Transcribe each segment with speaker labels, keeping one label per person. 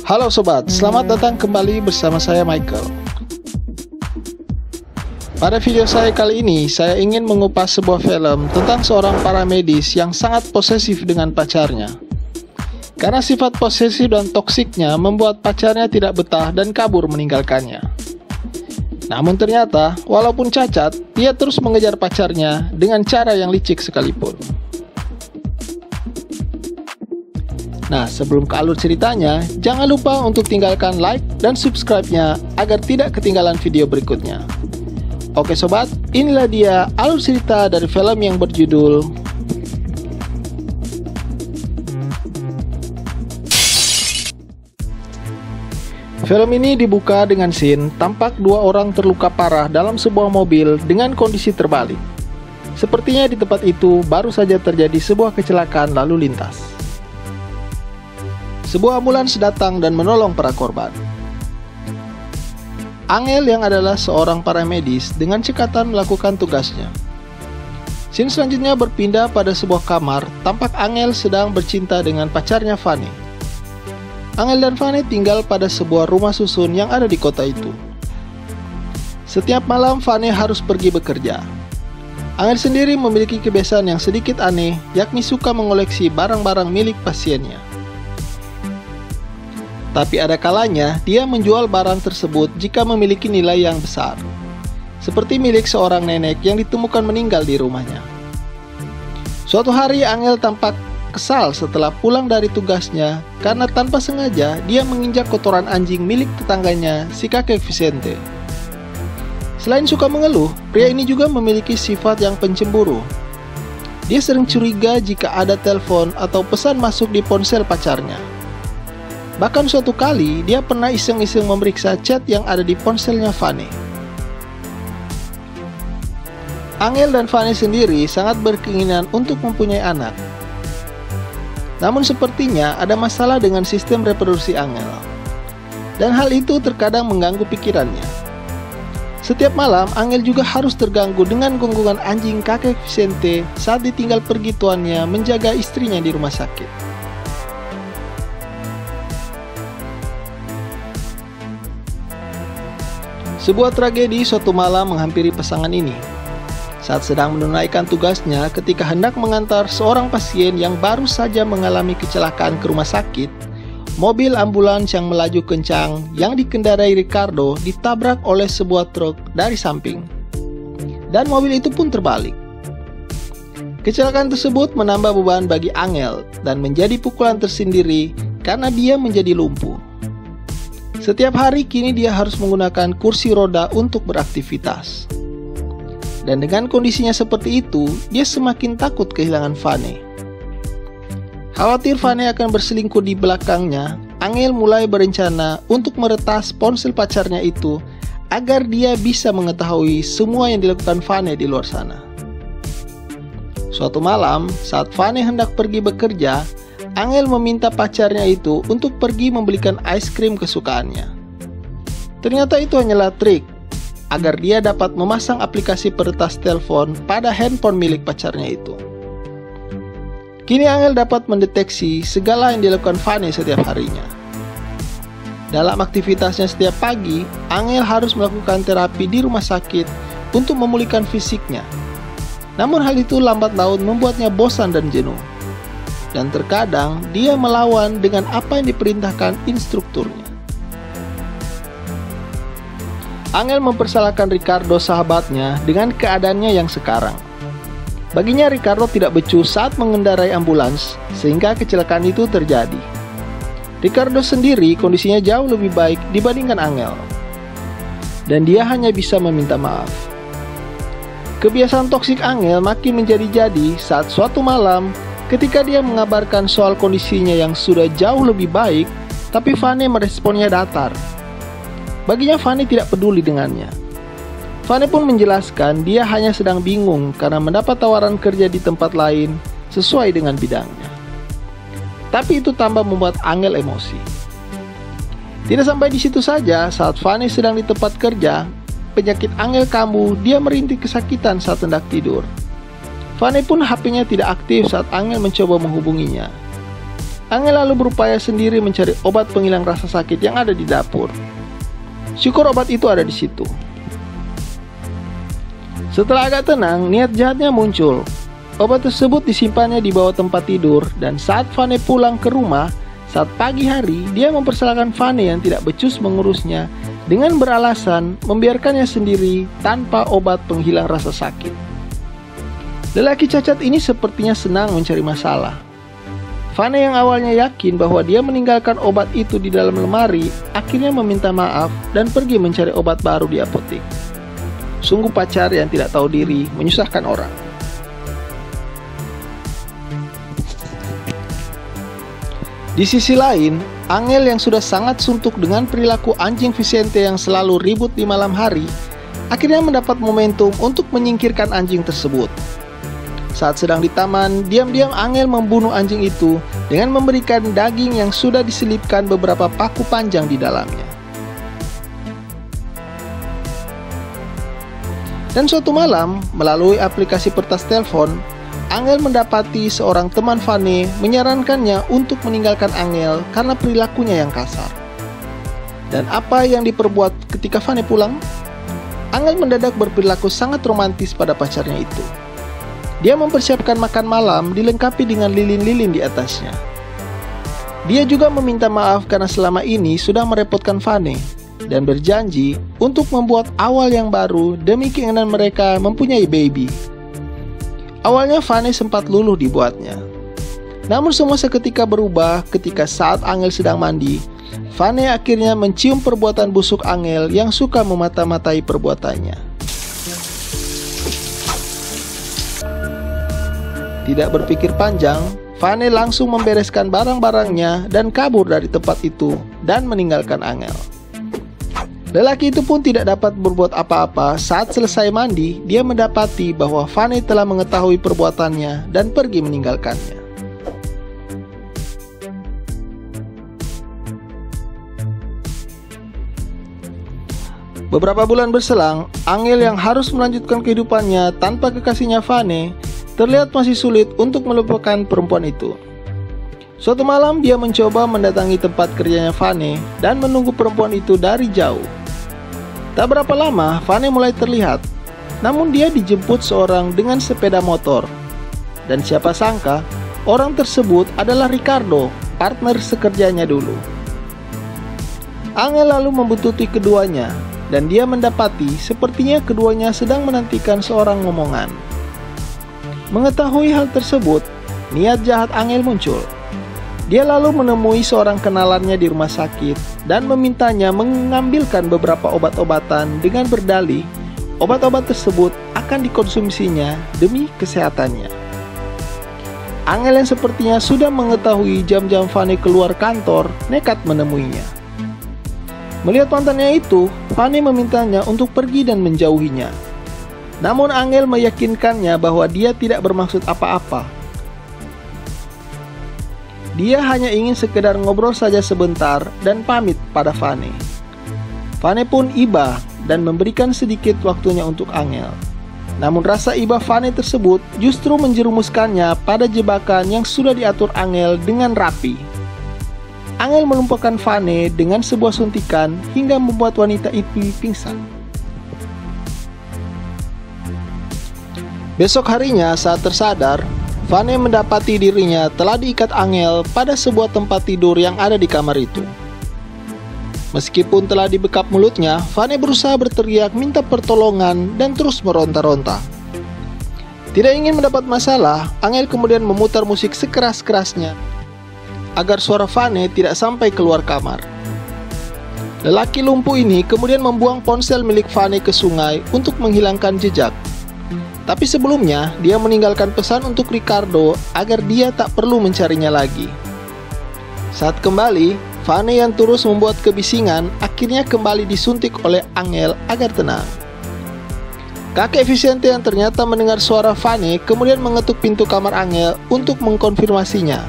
Speaker 1: Halo sobat, selamat datang kembali bersama saya Michael. Pada video saya kali ini, saya ingin mengupas sebuah film tentang seorang paramedis yang sangat posesif dengan pacarnya. Karena sifat posesif dan toksiknya membuat pacarnya tidak betah dan kabur meninggalkannya. Namun ternyata, walaupun cacat, dia terus mengejar pacarnya dengan cara yang licik sekalipun. Nah, sebelum ke alur ceritanya, jangan lupa untuk tinggalkan like dan subscribe-nya agar tidak ketinggalan video berikutnya. Oke sobat, inilah dia alur cerita dari film yang berjudul Film ini dibuka dengan scene tampak dua orang terluka parah dalam sebuah mobil dengan kondisi terbalik. Sepertinya di tempat itu baru saja terjadi sebuah kecelakaan lalu lintas. Sebuah ambulans datang dan menolong para korban. Angel yang adalah seorang paramedis dengan cekatan melakukan tugasnya. Scene selanjutnya berpindah pada sebuah kamar, tampak Angel sedang bercinta dengan pacarnya Fanny. Angel dan Fanny tinggal pada sebuah rumah susun yang ada di kota itu. Setiap malam Fanny harus pergi bekerja. Angel sendiri memiliki kebiasaan yang sedikit aneh, yakni suka mengoleksi barang-barang milik pasiennya. Tapi ada kalanya dia menjual barang tersebut jika memiliki nilai yang besar, seperti milik seorang nenek yang ditemukan meninggal di rumahnya. Suatu hari Angel tampak kesal setelah pulang dari tugasnya karena tanpa sengaja dia menginjak kotoran anjing milik tetangganya, si kakek Vicente. Selain suka mengeluh, pria ini juga memiliki sifat yang pencemburu. Dia sering curiga jika ada telepon atau pesan masuk di ponsel pacarnya. Bahkan suatu kali, dia pernah iseng-iseng memeriksa chat yang ada di ponselnya Fanny. Angel dan Fanny sendiri sangat berkeinginan untuk mempunyai anak. Namun sepertinya ada masalah dengan sistem reproduksi Angel. Dan hal itu terkadang mengganggu pikirannya. Setiap malam, Angel juga harus terganggu dengan gonggongan anjing kakek Vicente saat ditinggal pergi tuannya menjaga istrinya di rumah sakit. Sebuah tragedi suatu malam menghampiri pasangan ini. Saat sedang menunaikan tugasnya ketika hendak mengantar seorang pasien yang baru saja mengalami kecelakaan ke rumah sakit, mobil ambulans yang melaju kencang yang dikendarai Ricardo ditabrak oleh sebuah truk dari samping. Dan mobil itu pun terbalik. Kecelakaan tersebut menambah beban bagi Angel dan menjadi pukulan tersendiri karena dia menjadi lumpuh. Setiap hari kini dia harus menggunakan kursi roda untuk beraktivitas. Dan dengan kondisinya seperti itu, dia semakin takut kehilangan Fanny. Khawatir Fanny akan berselingkuh di belakangnya, Angel mulai berencana untuk meretas ponsel pacarnya itu agar dia bisa mengetahui semua yang dilakukan Fanny di luar sana. Suatu malam, saat Fanny hendak pergi bekerja, Angel meminta pacarnya itu untuk pergi membelikan es krim kesukaannya. Ternyata itu hanyalah trik agar dia dapat memasang aplikasi peretas telepon pada handphone milik pacarnya itu. Kini Angel dapat mendeteksi segala yang dilakukan Fanny setiap harinya. Dalam aktivitasnya setiap pagi, Angel harus melakukan terapi di rumah sakit untuk memulihkan fisiknya. Namun hal itu lambat laun membuatnya bosan dan jenuh. Dan terkadang dia melawan dengan apa yang diperintahkan instrukturnya. Angel mempersalahkan Ricardo sahabatnya dengan keadaannya yang sekarang. Baginya Ricardo tidak becus saat mengendarai ambulans sehingga kecelakaan itu terjadi. Ricardo sendiri kondisinya jauh lebih baik dibandingkan Angel. Dan dia hanya bisa meminta maaf. Kebiasaan toksik Angel makin menjadi-jadi saat suatu malam ketika dia mengabarkan soal kondisinya yang sudah jauh lebih baik, tapi Fanny meresponnya datar. Baginya Fanny tidak peduli dengannya. Fanny pun menjelaskan dia hanya sedang bingung karena mendapat tawaran kerja di tempat lain sesuai dengan bidangnya. Tapi itu tambah membuat Angel emosi. Tidak sampai di situ saja, saat Fanny sedang di tempat kerja, penyakit Angel kambuh, dia merintih kesakitan saat hendak tidur. Fanny pun HP-nya tidak aktif saat Angel mencoba menghubunginya. Angel lalu berupaya sendiri mencari obat penghilang rasa sakit yang ada di dapur. Syukur obat itu ada di situ. Setelah agak tenang, niat jahatnya muncul. Obat tersebut disimpannya di bawah tempat tidur, dan saat Vane pulang ke rumah, saat pagi hari, dia mempersalahkan Vane yang tidak becus mengurusnya dengan beralasan membiarkannya sendiri tanpa obat penghilang rasa sakit. Lelaki cacat ini sepertinya senang mencari masalah. Vane yang awalnya yakin bahwa dia meninggalkan obat itu di dalam lemari, akhirnya meminta maaf dan pergi mencari obat baru di apotek. Sungguh pacar yang tidak tahu diri menyusahkan orang. Di sisi lain, Angel yang sudah sangat suntuk dengan perilaku anjing Vicente yang selalu ribut di malam hari, akhirnya mendapat momentum untuk menyingkirkan anjing tersebut. Saat sedang di taman, diam-diam Angel membunuh anjing itu dengan memberikan daging yang sudah diselipkan beberapa paku panjang di dalamnya. Dan suatu malam, melalui aplikasi pertas telepon, Angel mendapati seorang teman Vane menyarankannya untuk meninggalkan Angel karena perilakunya yang kasar. Dan apa yang diperbuat ketika Vane pulang? Angel mendadak berperilaku sangat romantis pada pacarnya itu. Dia mempersiapkan makan malam dilengkapi dengan lilin-lilin di atasnya. Dia juga meminta maaf karena selama ini sudah merepotkan Vane dan berjanji untuk membuat awal yang baru demi keinginan mereka mempunyai baby. Awalnya Vane sempat luluh dibuatnya. Namun semua seketika berubah ketika saat Angel sedang mandi. Vane akhirnya mencium perbuatan busuk Angel yang suka memata-matai perbuatannya. Tidak berpikir panjang, Vane langsung membereskan barang-barangnya dan kabur dari tempat itu dan meninggalkan Angel. Lelaki itu pun tidak dapat berbuat apa-apa. Saat selesai mandi, dia mendapati bahwa Vane telah mengetahui perbuatannya dan pergi meninggalkannya. Beberapa bulan berselang, Angel yang harus melanjutkan kehidupannya tanpa kekasihnya Vane terlihat masih sulit untuk melupakan perempuan itu. Suatu malam dia mencoba mendatangi tempat kerjanya Vane dan menunggu perempuan itu dari jauh. Tak berapa lama, Vane mulai terlihat. Namun dia dijemput seorang dengan sepeda motor. Dan siapa sangka, orang tersebut adalah Ricardo, partner sekerjanya dulu. Angel lalu membuntuti keduanya, dan dia mendapati sepertinya keduanya sedang menantikan seorang ngomongan. Mengetahui hal tersebut, niat jahat Angel muncul. Dia lalu menemui seorang kenalannya di rumah sakit dan memintanya mengambilkan beberapa obat-obatan dengan berdalih obat-obat tersebut akan dikonsumsinya demi kesehatannya. Angel yang sepertinya sudah mengetahui jam-jam Vane keluar kantor nekat menemuinya. Melihat mantannya itu, Vane memintanya untuk pergi dan menjauhinya. Namun Angel meyakinkannya bahwa dia tidak bermaksud apa-apa. Dia hanya ingin sekedar ngobrol saja sebentar dan pamit pada Vane. Vane pun iba dan memberikan sedikit waktunya untuk Angel. Namun rasa iba Vane tersebut justru menjerumuskannya pada jebakan yang sudah diatur Angel dengan rapi. Angel melumpuhkan Vane dengan sebuah suntikan hingga membuat wanita itu pingsan. Besok harinya saat tersadar, Vane mendapati dirinya telah diikat Angel pada sebuah tempat tidur yang ada di kamar itu. Meskipun telah dibekap mulutnya, Vane berusaha berteriak minta pertolongan dan terus meronta-ronta. Tidak ingin mendapat masalah, Angel kemudian memutar musik sekeras-kerasnya agar suara Vane tidak sampai keluar kamar. Lelaki lumpuh ini kemudian membuang ponsel milik Vane ke sungai untuk menghilangkan jejak. Tapi sebelumnya, dia meninggalkan pesan untuk Ricardo agar dia tak perlu mencarinya lagi. Saat kembali, Vane yang terus membuat kebisingan akhirnya kembali disuntik oleh Angel agar tenang. Kakek Vicente yang ternyata mendengar suara Vane kemudian mengetuk pintu kamar Angel untuk mengkonfirmasinya.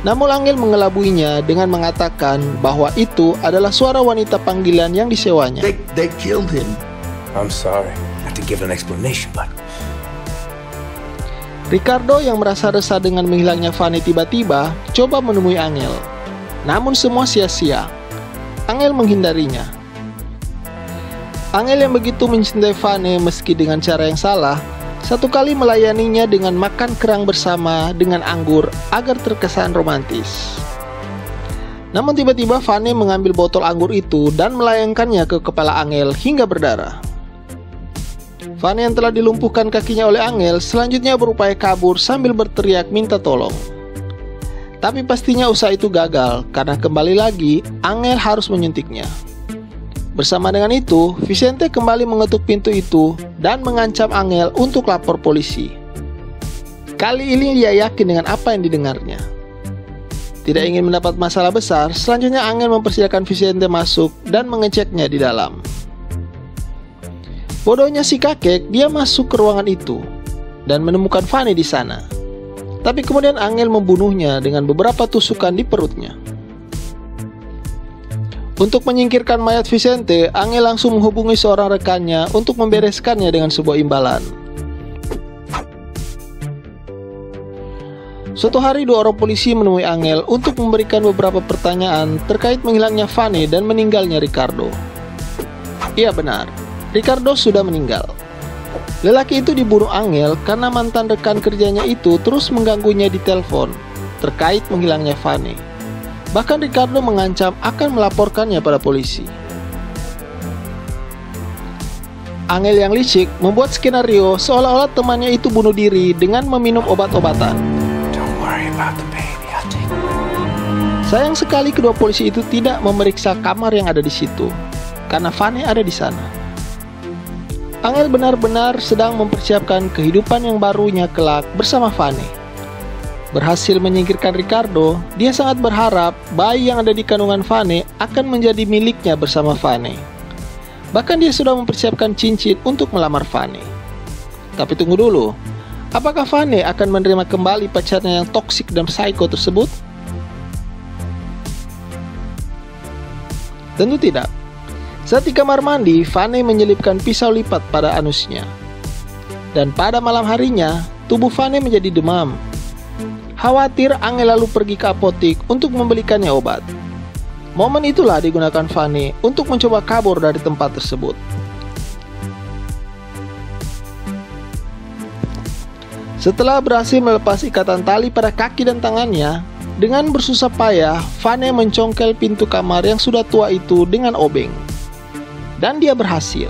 Speaker 1: Namun Angel mengelabuinya dengan mengatakan bahwa itu adalah suara wanita panggilan yang disewanya.
Speaker 2: They killed him. I'm sorry. I have to give an explanation, but...
Speaker 1: Ricardo yang merasa resah dengan menghilangnya Vane tiba-tiba coba menemui Angel. Namun semua sia-sia. Angel menghindarinya. Angel yang begitu mencintai Vane meski dengan cara yang salah, satu kali melayaninya dengan makan kerang bersama dengan anggur agar terkesan romantis. Namun tiba-tiba Vane mengambil botol anggur itu dan melayangkannya ke kepala Angel hingga berdarah. Vane yang telah dilumpuhkan kakinya oleh Angel selanjutnya berupaya kabur sambil berteriak minta tolong. Tapi pastinya usaha itu gagal karena kembali lagi Angel harus menyuntiknya. Bersama dengan itu, Vicente kembali mengetuk pintu itu dan mengancam Angel untuk lapor polisi. Kali ini dia yakin dengan apa yang didengarnya. Tidak ingin mendapat masalah besar, selanjutnya Angel mempersilahkan Vicente masuk dan mengeceknya di dalam. Bodohnya si kakek, dia masuk ke ruangan itu dan menemukan Vane di sana. Tapi kemudian Angel membunuhnya dengan beberapa tusukan di perutnya. Untuk menyingkirkan mayat Vicente, Angel langsung menghubungi seorang rekannya untuk membereskannya dengan sebuah imbalan. Suatu hari dua orang polisi menemui Angel untuk memberikan beberapa pertanyaan terkait menghilangnya Vane dan meninggalnya Ricardo. Iya benar, Ricardo sudah meninggal. Lelaki itu dibunuh Angel karena mantan rekan kerjanya itu terus mengganggunya di telepon terkait menghilangnya Vane. Bahkan Ricardo mengancam akan melaporkannya pada polisi. Angel yang licik membuat skenario seolah-olah temannya itu bunuh diri dengan meminum obat-obatan. Sayang sekali kedua polisi itu tidak memeriksa kamar yang ada di situ karena Vane ada di sana. Angel benar-benar sedang mempersiapkan kehidupan yang barunya kelak bersama Vane. Berhasil menyingkirkan Ricardo, dia sangat berharap bayi yang ada di kandungan Vane akan menjadi miliknya bersama Vane. Bahkan dia sudah mempersiapkan cincin untuk melamar Vane. Tapi tunggu dulu, apakah Vane akan menerima kembali pacarnya yang toksik dan psycho tersebut? Tentu tidak. Saat di kamar mandi, Vane menyelipkan pisau lipat pada anusnya. Dan pada malam harinya, tubuh Vane menjadi demam. Khawatir, Angel lalu pergi ke apotik untuk membelikannya obat. Momen itulah digunakan Vane untuk mencoba kabur dari tempat tersebut. Setelah berhasil melepas ikatan tali pada kaki dan tangannya, dengan bersusah payah, Vane mencongkel pintu kamar yang sudah tua itu dengan obeng. Dan dia berhasil.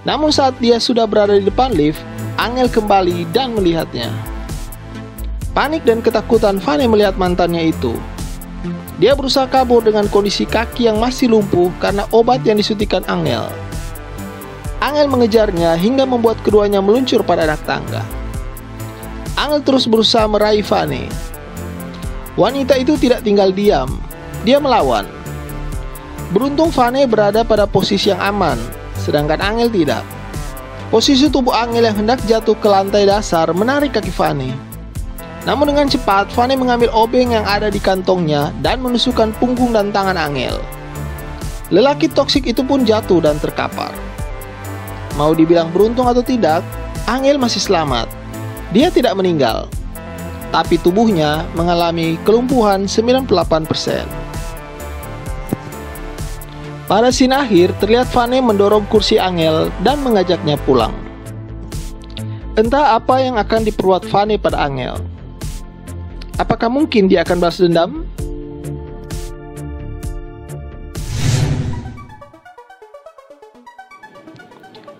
Speaker 1: Namun saat dia sudah berada di depan lift, Angel kembali dan melihatnya. Panik dan ketakutan Vane melihat mantannya itu. Dia berusaha kabur dengan kondisi kaki yang masih lumpuh karena obat yang disuntikan Angel. Angel mengejarnya hingga membuat keduanya meluncur pada anak tangga. Angel terus berusaha meraih Vane. Wanita itu tidak tinggal diam. Dia melawan. Beruntung Vane berada pada posisi yang aman, sedangkan Angel tidak. Posisi tubuh Angel yang hendak jatuh ke lantai dasar menarik kaki Vane. Namun dengan cepat, Vane mengambil obeng yang ada di kantongnya dan menusukkan punggung dan tangan Angel. Lelaki toksik itu pun jatuh dan terkapar. Mau dibilang beruntung atau tidak, Angel masih selamat. Dia tidak meninggal, tapi tubuhnya mengalami kelumpuhan 98%. Pada scene akhir, terlihat Vane mendorong kursi Angel dan mengajaknya pulang. Entah apa yang akan diperbuat Vane pada Angel. Apakah mungkin dia akan balas dendam?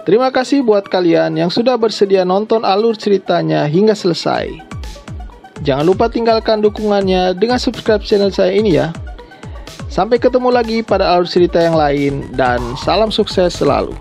Speaker 1: Terima kasih buat kalian yang sudah bersedia nonton alur ceritanya hingga selesai. Jangan lupa tinggalkan dukungannya dengan subscribe channel saya ini ya. Sampai ketemu lagi pada alur cerita yang lain dan salam sukses selalu.